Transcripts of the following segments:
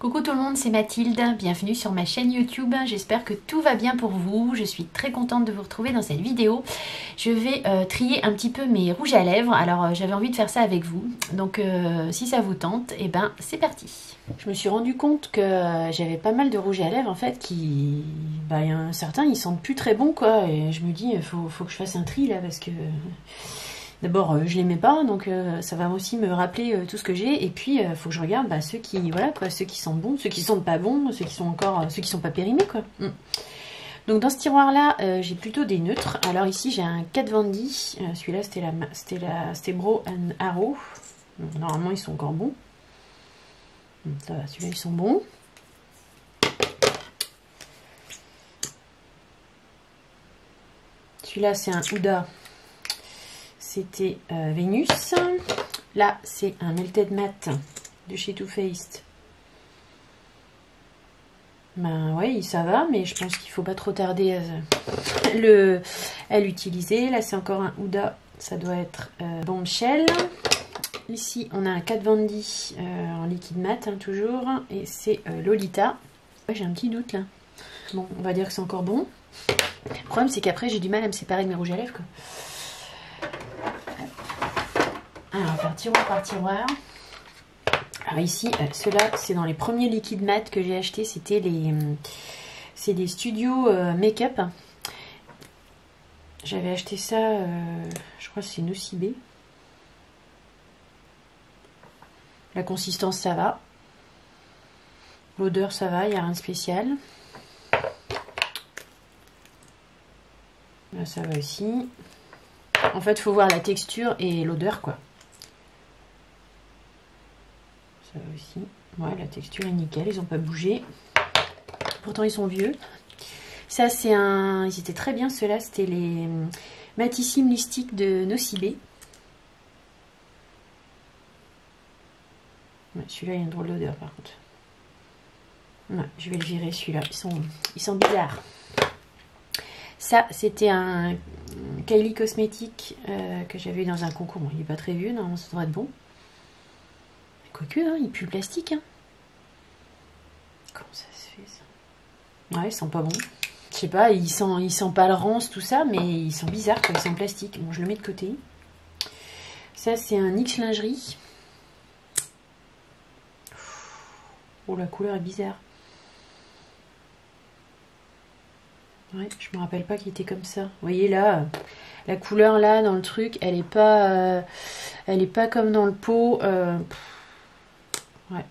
Coucou tout le monde, c'est Mathilde, bienvenue sur ma chaîne YouTube, j'espère que tout va bien pour vous, je suis très contente de vous retrouver dans cette vidéo. Je vais trier un petit peu mes rouges à lèvres, alors j'avais envie de faire ça avec vous, donc si ça vous tente, et ben c'est parti. Je me suis rendu compte que j'avais pas mal de rouges à lèvres en fait qui... Bah il y en a certains, ils sentent plus très bon quoi, et je me dis, faut que je fasse un tri là parce que... D'abord, je les mets pas, donc ça va aussi me rappeler tout ce que j'ai. Et puis, faut que je regarde ceux qui, voilà, quoi, ceux qui sentent bon, ceux qui sentent pas bon, ceux qui sont encore, ceux qui sont pas périmés, quoi. Donc dans ce tiroir-là, j'ai plutôt des neutres. Alors ici, j'ai un Kat Von D. Celui-là, c'était Brow and Arrow. Normalement, ils sont encore bons. Ça va, celui-là, ils sont bons. Celui-là, c'est un Huda. C'était Vénus. Là, c'est un Melted Matte de chez Too Faced. Ben ouais, ça va, mais je pense qu'il faut pas trop tarder à l'utiliser. Là, c'est encore un Huda. Ça doit être Bombshell. Ici, on a un Kat Von D en liquide mat, hein, toujours. Et c'est Lolita. Ouais, j'ai un petit doute là. Bon, on va dire que c'est encore bon. Le problème, c'est qu'après, j'ai du mal à me séparer de mes rouges à lèvres, quoi. Alors, on va faire tiroir par tiroir. Alors ici, ceux-là, c'est dans les premiers liquides mat que j'ai acheté. C'était c'est des studios make-up. J'avais acheté ça, je crois que c'est Nocibé. La consistance, ça va. L'odeur, ça va, il n'y a rien de spécial. Là, ça va aussi. En fait, il faut voir la texture et l'odeur, quoi. Ça va aussi. Ouais, la texture est nickel, ils n'ont pas bougé. Pourtant, ils sont vieux. Ça, c'est un... Ils étaient très bien, ceux-là. C'était les Matissime Lipstick de Nocibé. Ouais, celui-là, il y a une drôle d'odeur, par contre. Ouais, je vais le virer, celui-là. Ils sont bizarres. Ça, c'était un Kylie Cosmetics que j'avais eu dans un concours. Bon, il n'est pas très vieux, normalement, ça devrait être bon. Quoique, hein, il pue le plastique. Hein. Comment ça se fait, ça? Ouais, ils sont pas bons. Je sais pas, ils sentent pas le rance, tout ça, mais ils sont bizarres quand ils sont en plastique. Bon, je le mets de côté. Ça, c'est un X Lingerie. Oh, la couleur est bizarre. Ouais, je me rappelle pas qu'il était comme ça. Vous voyez là, la couleur là dans le truc, elle est pas comme dans le pot. Ouais.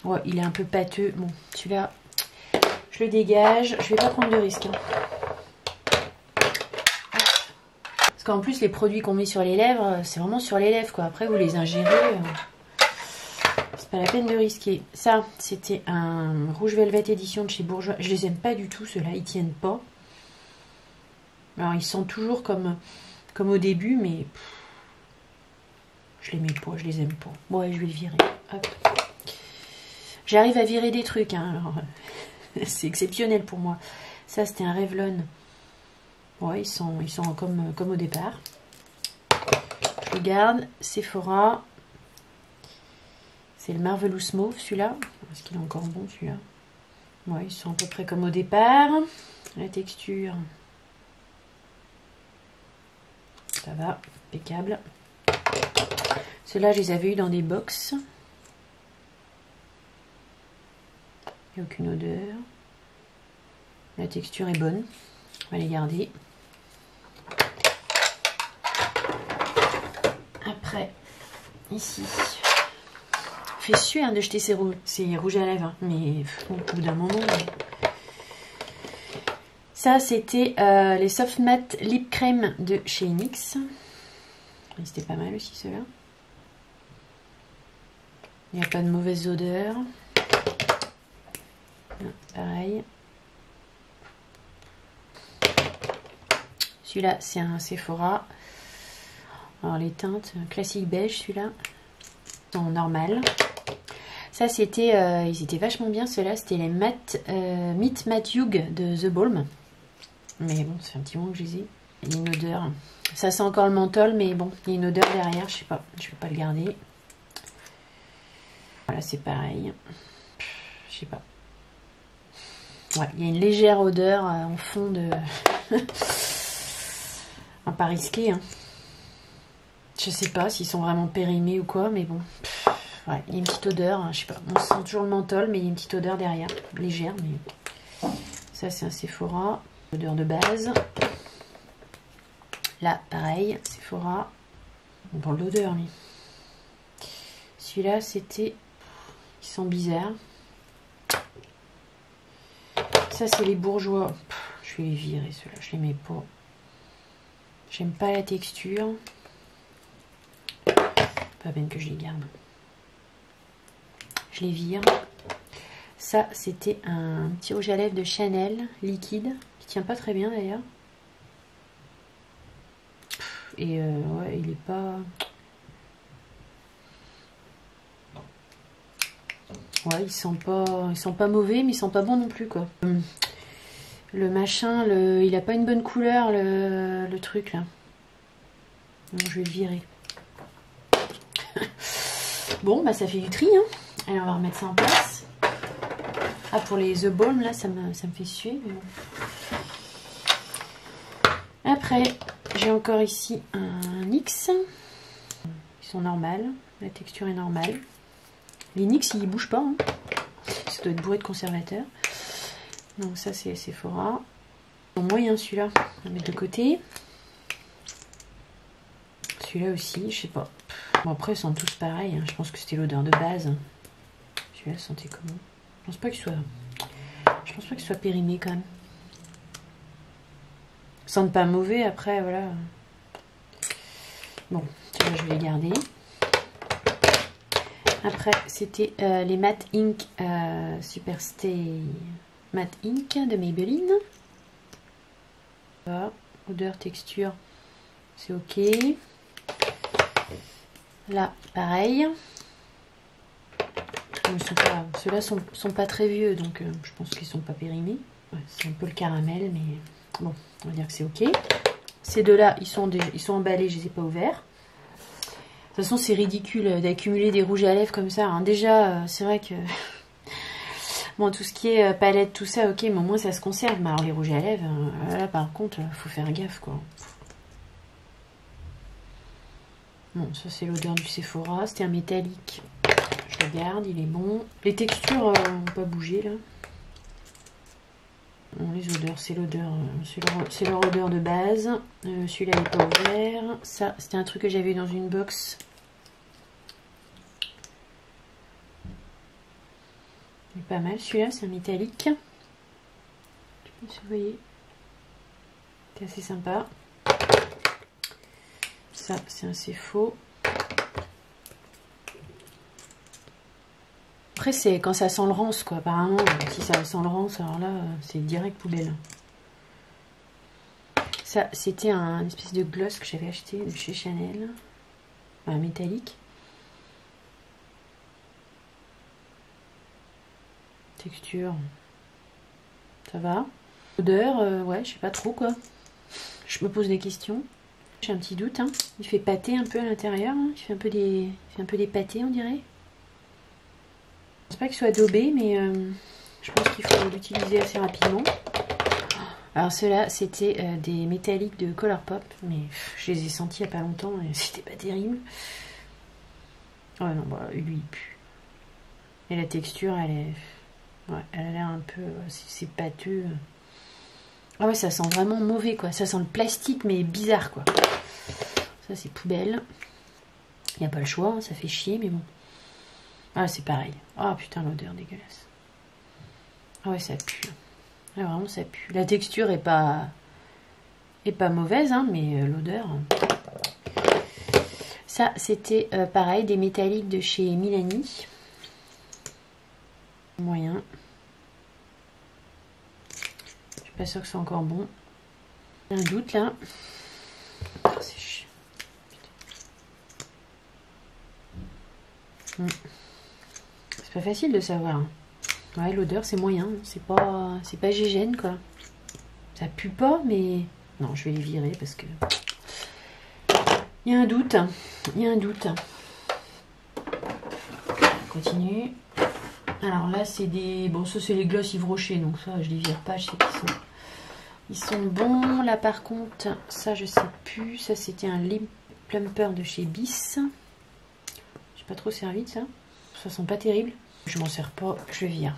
Ouais, il est un peu pâteux. Bon, celui-là, je le dégage. Je vais pas prendre de risque. Hein. Parce qu'en plus, les produits qu'on met sur les lèvres, c'est vraiment sur les lèvres, quoi. Après, vous les ingérez. C'est pas la peine de risquer. Ça, c'était un Rouge Velvet édition de chez Bourjois. Je les aime pas du tout, ceux-là. Ils tiennent pas. Alors, ils sont toujours comme au début, mais je les mets pas, je les aime pas. Bon, ouais, je vais le virer. Hop. J'arrive à virer des trucs, hein, alors c'est exceptionnel pour moi. Ça, c'était un Revlon. Ouais, ils sont comme au départ. Je le garde. Sephora. C'est le Marvelous Mauve, celui-là. Est-ce qu'il est encore bon, celui-là? Ouais, ils sont à peu près comme au départ. La texture, ça va, impeccable. Ceux-là, je les avais eu dans des box. Il n'y a aucune odeur. La texture est bonne. On va les garder. Après, ici, fait suer de jeter ces rouges à lèvres, hein, mais au bout d'un moment. Ça, c'était les Soft Matte Lip Cream de chez NYX. C'était pas mal aussi, ceux-là. Il n'y a pas de mauvaise odeur. Pareil. Celui-là, c'est un Sephora. Alors, les teintes, classique beige, celui-là. En normal. Ça, c'était, ils étaient vachement bien, ceux-là. C'était les Meet Matte Hug de The Balm. Mais bon, ça fait un petit moment que je les ai. Il y a une odeur. Ça sent encore le menthol, mais bon, il y a une odeur derrière, je sais pas. Je vais pas le garder. Voilà, c'est pareil. Je sais pas. Ouais, il y a une légère odeur en fond de... Un pas risqué, hein. Je sais pas s'ils sont vraiment périmés ou quoi, mais bon. Ouais, il y a une petite odeur, hein, je sais pas. On sent toujours le menthol, mais il y a une petite odeur derrière. Légère, mais... Ça, c'est un Sephora. Odeur de base. Là, pareil, Sephora. On parle d'odeur, lui. Celui-là, c'était... Il sent bizarre. Ça, c'est les bourgeois. Je vais les virer, ceux-là. Je les mets pas. J'aime pas la texture. Pas peine que je les garde. Je les vire. Ça, c'était un petit rouge à lèvres de Chanel, liquide, qui tient pas très bien d'ailleurs. Et ouais, il est pas... Ouais, il sent pas mauvais, mais il sent pas bon non plus, quoi. Le machin, il a pas une bonne couleur, le truc, là. Donc, je vais le virer. Bon, bah ça fait du tri, hein. Allez, on va remettre ça en place. Ah, pour les The Balm, là, ça me fait suer. Mais bon. Après, j'ai encore ici un NYX. Ils sont normales. La texture est normale. Les NYX, ils bougent pas. Hein. Ça doit être bourré de conservateurs. Donc ça, c'est Sephora. En moyen, celui-là. On va mettre de côté. Celui-là aussi, je sais pas. Bon, après, ils sont tous pareils. Hein. Je pense que c'était l'odeur de base. Celui-là, sentait comment? Je pense pas qu'il soit... Je pense pas qu'il soit périmé, quand même. Ils sentent pas mauvais, après, voilà. Bon, celui-là, je vais les garder. Après, c'était les Matte Ink Superstay Matte Ink de Maybelline. Voilà. Odeur, texture, c'est ok. Là, pareil. Ceux-là sont pas très vieux, donc je pense qu'ils sont pas périmés. Ouais, c'est un peu le caramel, mais bon, on va dire que c'est ok. Ces deux-là, ils sont emballés, je les ai pas ouverts. De toute façon, c'est ridicule d'accumuler des rouges à lèvres comme ça. Hein. Déjà, c'est vrai que... Bon, tout ce qui est palette, tout ça, ok, mais au moins ça se conserve. Mais alors les rouges à lèvres, là par contre, faut faire gaffe, quoi. Bon, ça c'est l'odeur du Sephora. C'était un métallique. Je le garde, il est bon. Les textures n'ont pas bougé, là. Bon, les odeurs, c'est l'odeur, c'est leur odeur de base. Celui-là n'est pas ouvert. Ça, c'était un truc que j'avais dans une box. Il est pas mal, celui-là, c'est un métallique. Je sais pas si vous voyez. C'est assez sympa. Ça, c'est un Sephora. Après, c'est quand ça sent le rance, quoi. Apparemment, si ça sent le rance, alors là, c'est direct poubelle. Ça, c'était un espèce de gloss que j'avais acheté de chez Chanel. Un métallique. Texture. Ça va. Odeur, ouais, je sais pas trop, quoi. Je me pose des questions. J'ai un petit doute, hein. Il fait pâter un peu à l'intérieur. Hein. Il fait un peu des pâtés, on dirait. Je pense pas qu'il soit adobé, mais je pense qu'il faut l'utiliser assez rapidement. Alors ceux-là, c'était des métalliques de Colourpop, mais je les ai sentis il n'y a pas longtemps et c'était pas terrible. Oh non, bah, lui il pue. Et la texture, elle est... Ouais, elle a l'air un peu... c'est pâteux. Ah ouais, ça sent vraiment mauvais, quoi. Ça sent le plastique, mais bizarre, quoi. Ça, c'est poubelle. Il n'y a pas le choix, hein, ça fait chier, mais bon. Ah, c'est pareil. Ah, putain, l'odeur dégueulasse. Ah ouais, ça pue. Ah, vraiment, ça pue. La texture est pas mauvaise, hein, mais l'odeur... Ça, c'était pareil, des métalliques de chez Milani. Moyen. Je suis pas sûre que c'est encore bon. J'ai un doute, là. Oh, c'est chiant. C'est pas facile de savoir. Ouais, l'odeur c'est moyen, c'est pas gégène, quoi. Ça pue pas, mais non, je vais les virer parce que il y a un doute, il y a un doute. On continue. Alors là, c'est des... Bon, ça, c'est les glosses Yves Rocher, donc ça, je les vire pas, je sais qu'ils sont... Ils sont bons. Là, par contre, ça, je sais plus. Ça, c'était un lip plumper de chez Bis. J'ai pas trop servi de ça. Ça sent pas terrible. Je m'en sers pas, je vire.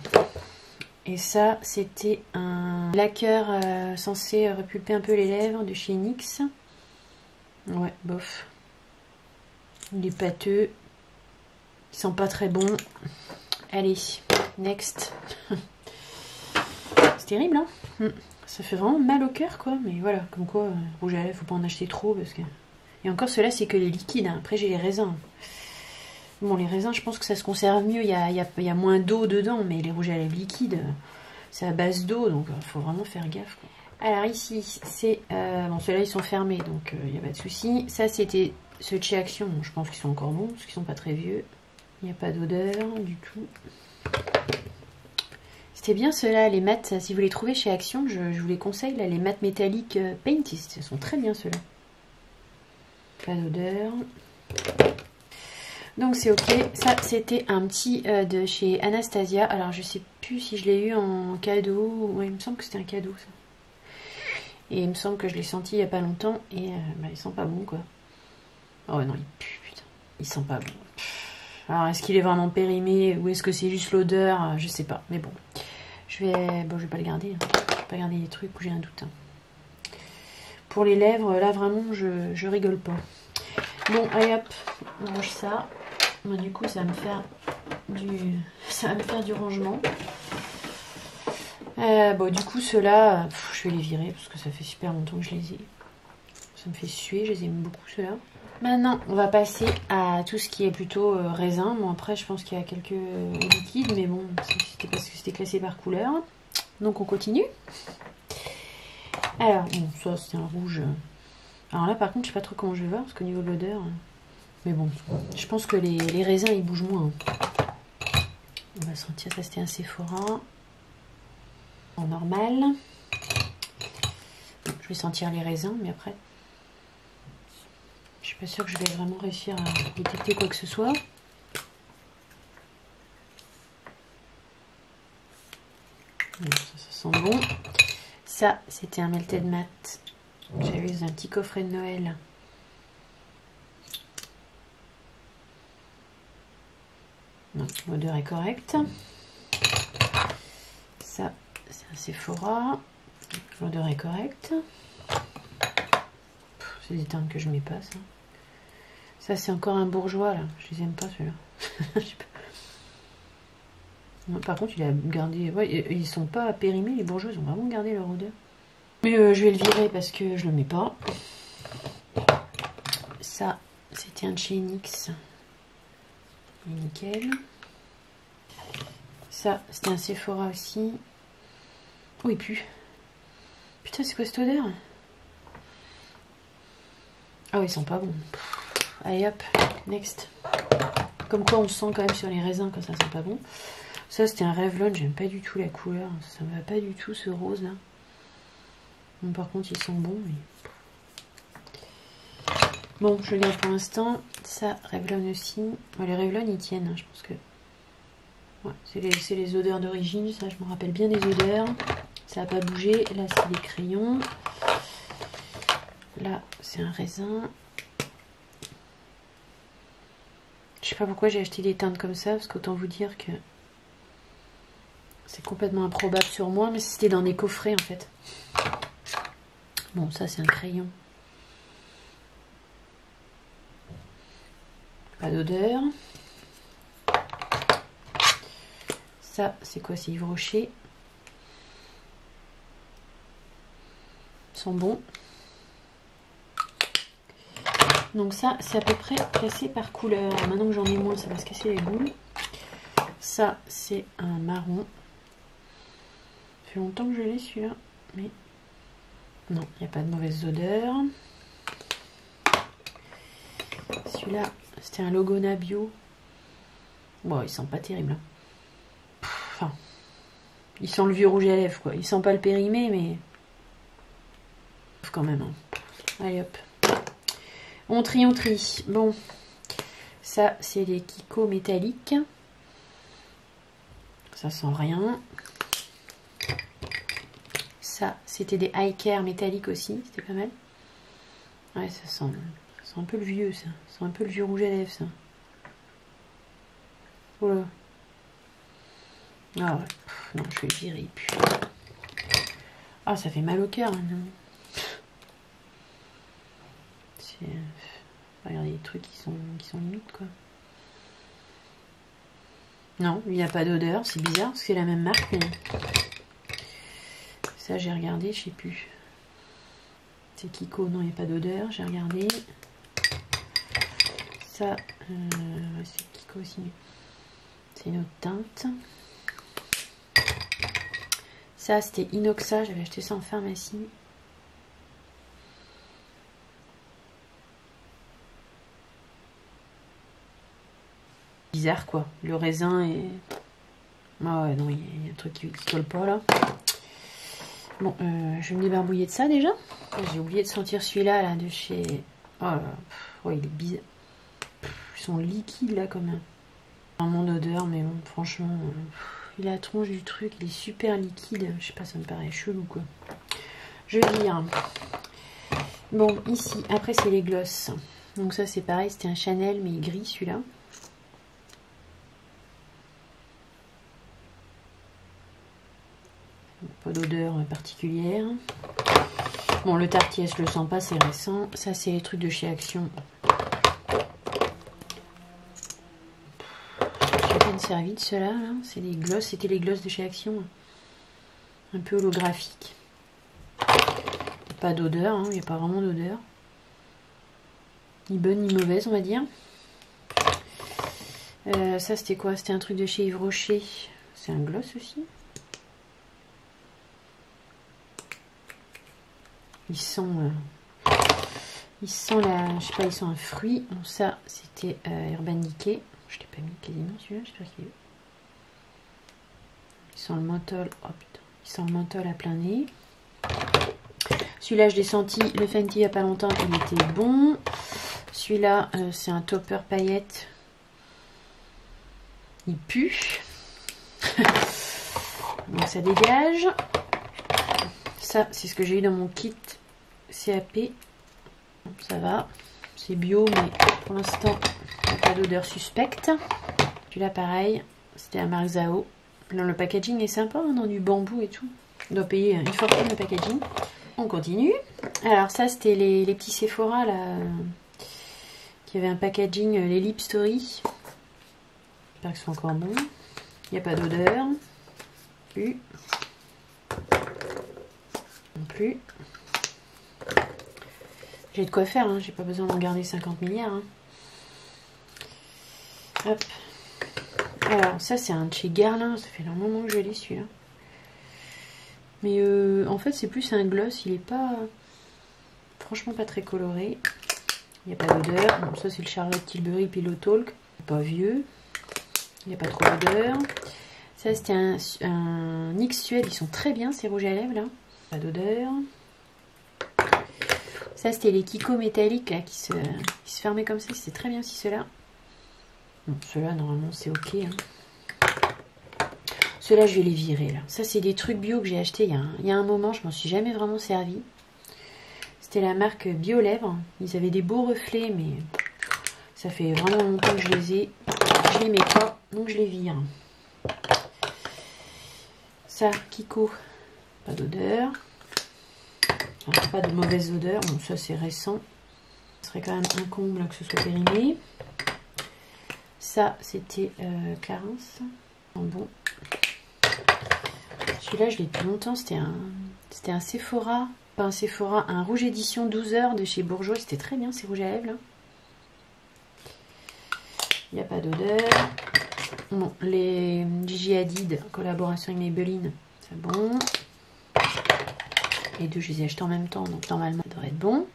Et ça, c'était un laqueur censé repulper un peu les lèvres de chez NYX. Ouais, bof. Il est pâteux. Il sent pas très bon. Allez, next. C'est terrible, hein. Ça fait vraiment mal au cœur, quoi. Mais voilà, comme quoi, rouge à lèvres, faut pas en acheter trop. Parce que... Et encore, ceux-là, c'est que les liquides. Hein. Après, j'ai les raisins. Bon, les raisins, je pense que ça se conserve mieux. Il y a moins d'eau dedans. Mais les rouges à lèvres liquides, c'est à base d'eau. Donc, il faut vraiment faire gaffe, quoi. Alors, ici, c'est... bon, ceux-là, ils sont fermés. Donc, il n'y a pas de souci. Ça, c'était ceux de chez Action. Bon, je pense qu'ils sont encore bons. Parce qu'ils sont pas très vieux. Il n'y a pas d'odeur du tout. C'était bien ceux-là, les mats. Si vous les trouvez chez Action, je vous les conseille. Là, les mats métalliques Paint, ils sont très bien ceux-là. Pas d'odeur. Donc c'est ok. Ça, c'était un petit de chez Anastasia. Alors, je sais plus si je l'ai eu en cadeau. Ouais, il me semble que c'était un cadeau, ça. Et il me semble que je l'ai senti il n'y a pas longtemps. Et bah, il sent pas bon, quoi. Oh non, il pue, putain. Il sent pas bon. Alors, est-ce qu'il est vraiment périmé ou est-ce que c'est juste l'odeur? Je sais pas, mais bon. Je vais pas le garder. Hein. Je vais pas garder les trucs où j'ai un doute. Hein. Pour les lèvres, là, vraiment, je rigole pas. Bon, allez hop, on range ça. Bon, du coup, ça va me faire du rangement. Bon, du coup, ceux-là, je vais les virer parce que ça fait super longtemps que je les ai. Ça me fait suer, je les aime beaucoup, ceux-là. Maintenant, on va passer à tout ce qui est plutôt raisin. Bon, après, je pense qu'il y a quelques liquides, mais bon, c'était parce que c'était classé par couleur. Donc, on continue. Alors, bon, ça, c'était un rouge. Alors là, par contre, je sais pas trop comment je vais voir, parce qu'au niveau de l'odeur... Mais bon, je pense que les raisins, ils bougent moins. On va sentir, ça, c'était un Sephora. En normal. Bon, je vais sentir les raisins, mais après... Je suis pas sûre que je vais vraiment réussir à détecter quoi que ce soit. Ça sent bon. Ça, c'était un melted matte. J'avais eu un petit coffret de Noël. L'odeur est correcte. Ça, c'est un Sephora. L'odeur est correcte. C'est des teintes que je mets pas, ça. Ça, c'est encore un bourgeois, là. Je les aime pas, ceux-là. Par contre, il a gardé... Ouais, ils sont pas périmés, les bourgeois. Ils ont vraiment gardé leur odeur. Mais je vais le virer parce que je le mets pas. Ça, c'était un de chez NYX. Nickel. Ça, c'était un Sephora aussi. Oh, il pue. Putain, c'est quoi cette odeur? Ah oui, ils sont pas bons. Allez hop, next. Comme quoi on sent quand même sur les raisins quand ça sent pas bon. Ça c'était un Revlon, j'aime pas du tout la couleur. Ça me va pas du tout ce rose là. Bon, par contre ils sont bons. Mais... Bon, je garde pour l'instant. Ça, Revlon aussi. Bon, les Revlon ils tiennent, hein, je pense que... Ouais, c'est les odeurs d'origine, ça je me rappelle bien des odeurs. Ça n'a pas bougé. Là c'est des crayons. Là, c'est un raisin. Je sais pas pourquoi j'ai acheté des teintes comme ça, parce qu'autant vous dire que c'est complètement improbable sur moi, mais c'était dans des coffrets en fait. Bon, ça c'est un crayon. Pas d'odeur. Ça, c'est quoi? C'est Yves Rocher. Ils sont bons. Donc ça, c'est à peu près classé par couleur. Maintenant que j'en ai moins, ça va se casser les boules. Ça, c'est un marron. Ça fait longtemps que je l'ai celui-là. Mais non, il n'y a pas de mauvaise odeur. Celui-là, c'était un Logona Bio. Bon, il sent pas terrible. Hein. Enfin, il sent le vieux rouge à lèvres, quoi. Il sent pas le périmé, mais... quand même. Hein. Allez, hop. On trie, on trie. Bon, ça, c'est les Kiko métalliques. Ça sent rien. Ça, c'était des Eye Care métalliques aussi. C'était pas mal. Ouais, ça sent un peu le vieux, ça. Ça sent un peu le vieux rouge à lèvres, ça. Oh là. Ah ouais. Non, je vais le virer. Puis... Ah, ça fait mal au cœur. Hein. Regardez les trucs qui sont limites, quoi. Non, il n'y a pas d'odeur. C'est bizarre, parce que c'est la même marque, mais... Ça, j'ai regardé, je sais plus. C'est Kiko, non, il n'y a pas d'odeur. J'ai regardé. Ça, c'est Kiko aussi, mais... C'est une autre teinte. Ça, c'était Inoxa. J'avais acheté ça en pharmacie. Bizarre, quoi. Le raisin est... Ah ouais, non, il y a un truc qui colle pas, là. Bon, je vais me débarbouiller de ça, déjà. J'ai oublié de sentir celui-là, là, de chez... Oh là là. Ouais, il est bizarre. Ils sont liquides, là, comme un... Vraiment d'odeur, mais bon, franchement... Il a la tronche du truc, il est super liquide. Je sais pas, ça me paraît chelou, quoi. Je vire. Bon, ici, après, c'est les glosses. Donc ça, c'est pareil, c'était un Chanel, mais gris, celui-là. Pas d'odeur particulière. Bon, le Tartier, je le sens pas, c'est récent. Ça, c'est les trucs de chez Action. J'ai peine servi de ceux-là. C'est les glosses, c'était les glosses de chez Action. Un peu holographique. Pas d'odeur, il n'y a pas vraiment d'odeur. Ni bonne ni mauvaise, on va dire. Ça, c'était quoi? C'était un truc de chez Yves Rocher. C'est un gloss aussi. Ils sont la, je sais pas, ils sont un fruit. Bon, ça, c'était Urban Decay. Je l'ai pas mis quasiment celui-là, j'espère qu'il est. Ils sont le menthol. Oh putain, ils sont le menthol à plein nez. Celui-là, je l'ai senti, le Fenty il n'y a pas longtemps, il était bon. Celui-là, c'est un topper paillette. Il pue. Donc ça dégage. Ça, c'est ce que j'ai eu dans mon kit CAP. Ça va. C'est bio, mais pour l'instant, il n'y a pas d'odeur suspecte. Celui-là, pareil. C'était la marque Zao. Là, le packaging est sympa, hein, dans du bambou et tout. On doit payer une fortune le packaging. On continue. Alors ça, c'était les petits Sephora, là, qui avaient un packaging, les Lip Story. J'espère qu'ils sont encore bons. Il n'y a pas d'odeur. Plus. Non plus. J'ai de quoi faire, hein. J'ai pas besoin d'en garder 50 milliards. Hein. Hop. Alors, ça, c'est un de chez Guerlain. Ça fait un moment que je l'ai, celui-là. Mais en fait, c'est plus un gloss. Il est pas... Franchement, pas très coloré. Il n'y a pas d'odeur. Bon, ça, c'est le Charlotte Tilbury Pillow Talk. Pas vieux. Il n'y a pas trop d'odeur. Ça, c'était un NYX Suède. Ils sont très bien, ces rouges à lèvres, là. Pas d'odeur. Ça, c'était les Kiko métalliques, là, qui se fermaient comme ça. C'était très bien aussi, ceux-là. Bon, ceux-là, normalement, c'est ok. Hein. Ceux-là, je vais les virer, là. Ça, c'est des trucs bio que j'ai achetés il y a un moment. Je m'en suis jamais vraiment servi. C'était la marque Biolèvres. Ils avaient des beaux reflets, mais ça fait vraiment longtemps que je les ai. Je les mets pas, donc je les vire. Ça, Kiko, pas d'odeur. Enfin, pas de mauvaise odeur. Bon, ça, c'est récent. Ce serait quand même un comble que ce soit périmé. Ça, c'était Clarins. Bon. Celui-là, je l'ai depuis longtemps. C'était un Sephora. Pas un Sephora, un rouge édition 12 heures de chez Bourjois. C'était très bien, ces rouges à lèvres, là. Il n'y a pas d'odeur. Bon, les Gigi Hadid, en collaboration avec Maybelline, c'est bon. Les deux, je les ai achetés en même temps, donc normalement, ça devrait être bon.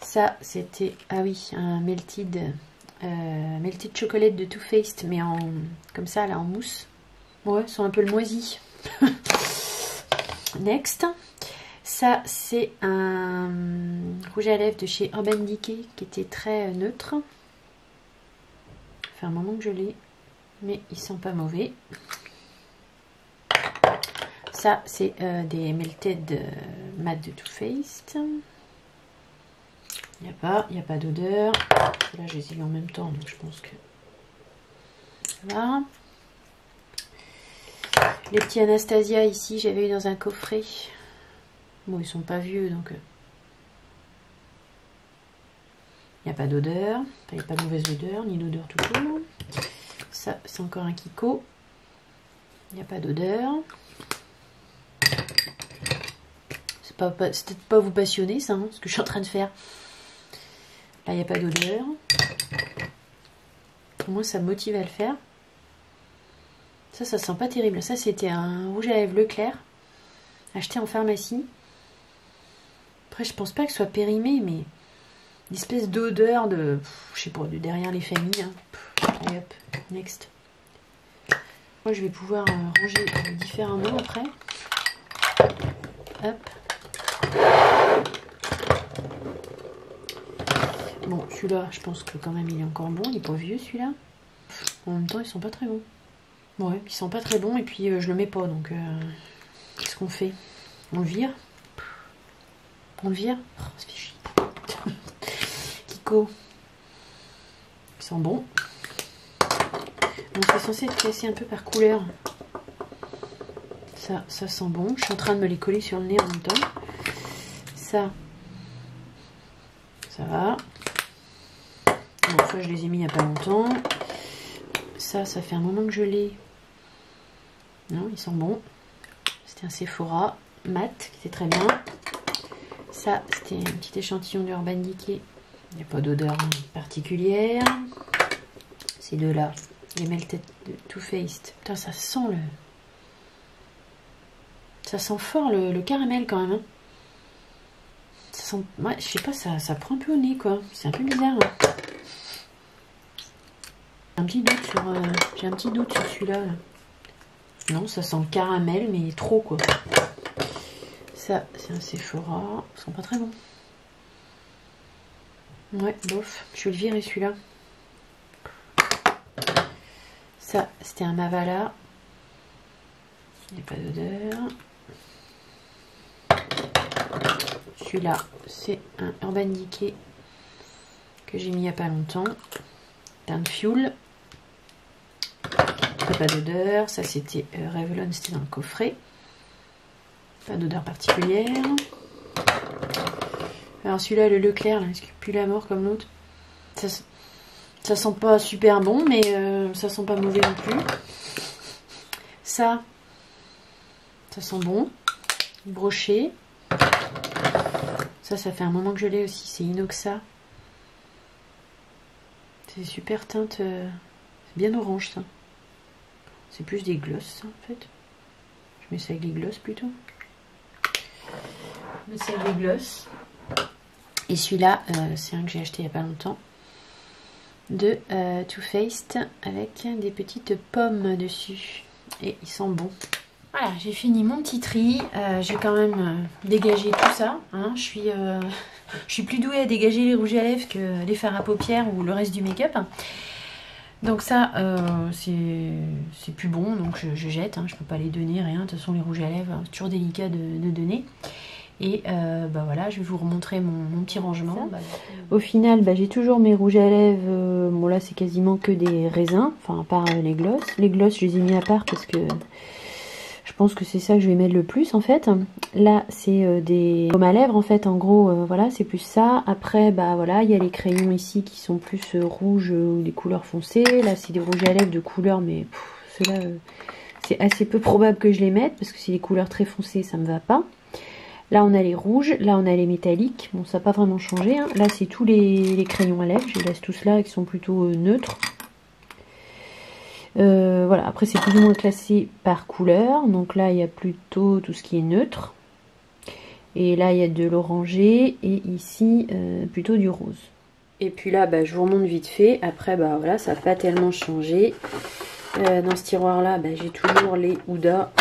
Ça, c'était, ah oui, un Melted Chocolate de Too Faced, mais en, comme ça, là, en mousse. Ouais, ils sont un peu le moisi. Next. Ça, c'est un rouge à lèvres de chez Urban Decay, qui était très neutre. Ça fait un moment que je l'ai. mais ils sont pas mauvais. Ça, c'est des Melted Matte de Too Faced. Il n'y a pas d'odeur. Là, je les ai eu en même temps, donc je pense que ça va. Les petits Anastasia ici, j'avais eu dans un coffret. Bon, ils sont pas vieux, donc il n'y a pas d'odeur. Il n'y a pas de mauvaise odeur, ni d'odeur tout court. Ça, c'est encore un Kiko. Il n'y a pas d'odeur. C'est peut-être pas vous passionner, ça, hein, ce que je suis en train de faire. Là, il n'y a pas d'odeur. Au moins, ça me motive à le faire. Ça sent pas terrible. Ça, c'était un rouge à lèvres Leclerc, acheté en pharmacie. Après, je pense pas que ce soit périmé, mais une espèce d'odeur de, je sais pas, de derrière les familles. Hein. Allez hop, next. Moi, je vais pouvoir ranger différemment après. Hop. Bon, celui-là, je pense que quand même il est encore bon. Il est pas vieux celui-là. En même temps, ils sont pas très bons. Ouais, ils sont pas très bons et puis je le mets pas. Donc, qu'est-ce qu'on fait? On le vire? On le vire? Oh, ça fait chier. Kiko. Ils sont bons. Donc, c'est censé être classé un peu par couleur. Ça sent bon. Je suis en train de me les coller sur le nez en même temps. Ça va. Bon, ça, je les ai mis il n'y a pas longtemps. Ça fait un moment que je l'ai. Non, ils sont bons. C'était un Sephora mat qui était très bien. Ça, c'était un petit échantillon d'Urban Decay. Il n'y a pas d'odeur particulière. Ces deux-là, les Melted de Too Faced. Putain, ça sent le... Ça sent fort le caramel quand même. Hein. Ça sent... Ouais, je sais pas, ça prend un peu au nez, quoi. C'est un peu bizarre. Hein. J'ai un petit doute sur celui-là. Là. Non, ça sent le caramel, mais trop, quoi. Ça, c'est un Sephora. Ils sont pas très bons. Ouais, bof. Je vais le virer, celui-là. Ça, c'était un Mavala. Il n'y a pas d'odeur. Celui-là, c'est un Urban Decay que j'ai mis il n'y a pas longtemps. Teint de Fuel. Pas d'odeur. Ça, c'était Revlon, c'était dans le coffret. Pas d'odeur particulière. Alors celui-là, le Leclerc, là, est-ce qu'il pue la mort comme l'autre? Ça sent pas super bon, mais ça sent pas mauvais non plus. Ça sent bon. Broché. Ça fait un moment que je l'ai aussi. C'est Inoxa. C'est super teinte. C'est bien orange, ça. C'est plus des glosses, ça, en fait. Je mets ça avec les glosses, plutôt. Je mets ça avec les glosses. Et celui-là, c'est un que j'ai acheté il n'y a pas longtemps. De Too Faced, avec des petites pommes dessus. Et ils sont bons. Voilà, j'ai fini mon petit tri. J'ai quand même dégagé tout ça. Hein. Je suis plus douée à dégager les rouges à lèvres que les fards à paupières ou le reste du make-up. Donc ça, c'est plus bon, donc je jette. Hein. Je peux pas les donner, rien. De toute façon, les rouges à lèvres, c'est toujours délicat de donner. Et bah voilà, je vais vous remontrer mon petit rangement. Au final, j'ai toujours mes rouges à lèvres. Bon là, c'est quasiment que des raisins, enfin à part les glosses. Les glosses, je les ai mis à part parce que je pense que c'est ça que je vais mettre le plus en fait. Là, c'est des baumes à lèvres en fait. En gros, voilà, c'est plus ça. Après, voilà, il y a les crayons ici qui sont plus rouges ou des couleurs foncées. Là, c'est des rouges à lèvres de couleur, mais ceux-là, c'est assez peu probable que je les mette parce que c'est des couleurs très foncées, ça me va pas. Là, on a les rouges. Là, on a les métalliques. Bon, ça n'a pas vraiment changé. Hein. Là, c'est tous les crayons à lèvres. Je les laisse tous là qui sont plutôt neutres. Voilà. Après, c'est plus ou moins classé par couleur. Donc là, il y a plutôt tout ce qui est neutre. Et là, il y a de l'orangé. Et ici, plutôt du rose. Et puis là, je vous remonte vite fait. Après, voilà, ça n'a pas tellement changé. Dans ce tiroir-là, j'ai toujours les Huda.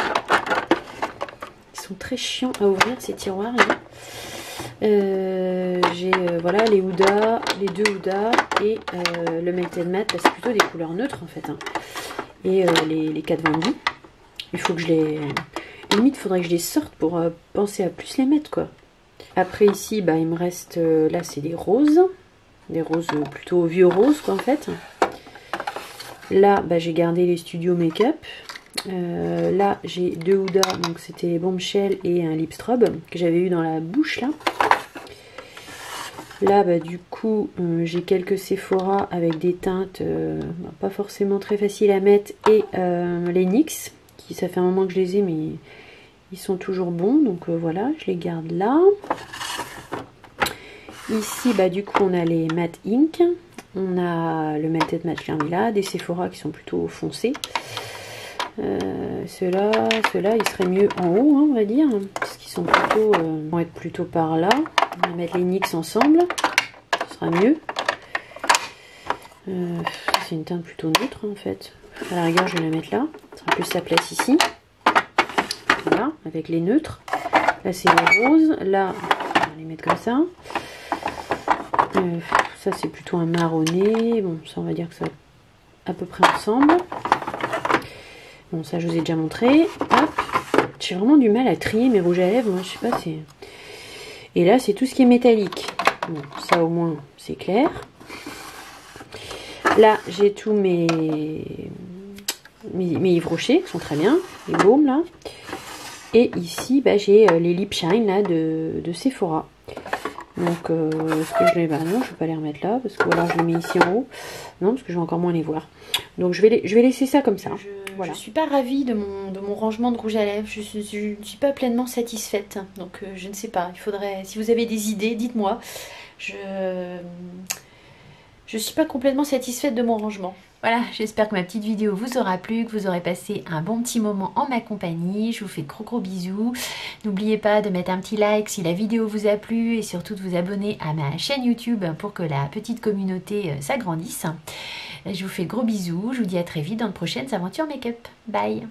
Sont très chiants à ouvrir ces tiroirs là. J'ai voilà les Huda, les deux Huda et le Melted Matte, c'est plutôt des couleurs neutres en fait. Hein. et les 4 vendus. Il faut que je les... Limite, il faudrait que je les sorte pour penser à plus les mettre, quoi. Après, ici, bah, il me reste... là, c'est des roses. Des roses plutôt vieux roses, quoi, en fait. Là, bah, j'ai gardé les Studio Make-up. Là, j'ai 2 Huda, donc c'était Bombshell et un Lip Strobe que j'avais eu dans la bouche, là. Là, bah, du coup, j'ai quelques Sephora avec des teintes pas forcément très faciles à mettre et les NYX, qui ça fait un moment que je les ai, mais ils sont toujours bons, donc voilà, je les garde là. Ici, bah, du coup, on a les Matte Ink, on a le Melted Matte Carmilla, des Sephora qui sont plutôt foncés. Ceux-là, ils seraient mieux en haut, hein, on va dire, parce qu'ils sont plutôt, vont être plutôt par là. On va mettre les NYX ensemble, ce sera mieux. C'est une teinte plutôt neutre, hein, en fait. À la rigueur, je vais la mettre là, ça sera plus sa place ici. Voilà, avec les neutres. Là, c'est les roses. Là, on va les mettre comme ça. Ça, c'est plutôt un marronné. Bon, ça, on va dire que ça à peu près ensemble. Bon, ça, je vous ai déjà montré. Hop. J'ai vraiment du mal à trier mes rouges à lèvres. Moi, je sais pas, c'est... Et là, c'est tout ce qui est métallique. Bon, ça, au moins, c'est clair. Là, j'ai tous mes Yves Rocher, qui sont très bien. Les baumes, là. Et ici, bah, j'ai les Lip Shine, là, de Sephora. Donc, est-ce que je les... Bah non, je ne vais pas les remettre là, parce que alors je les mets ici en haut. Non, parce que je vais encore moins les voir. Donc, je vais laisser ça comme ça. Voilà. Je suis pas ravie de mon rangement de rouge à lèvres. Je ne suis pas pleinement satisfaite. Donc, je ne sais pas. Il faudrait... Si vous avez des idées, dites-moi. Je suis pas complètement satisfaite de mon rangement. Voilà, j'espère que ma petite vidéo vous aura plu, que vous aurez passé un bon petit moment en ma compagnie. Je vous fais de gros bisous. N'oubliez pas de mettre un petit like si la vidéo vous a plu et surtout de vous abonner à ma chaîne YouTube pour que la petite communauté s'agrandisse. Je vous fais de gros bisous. Je vous dis à très vite dans de prochaines aventures make-up. Bye!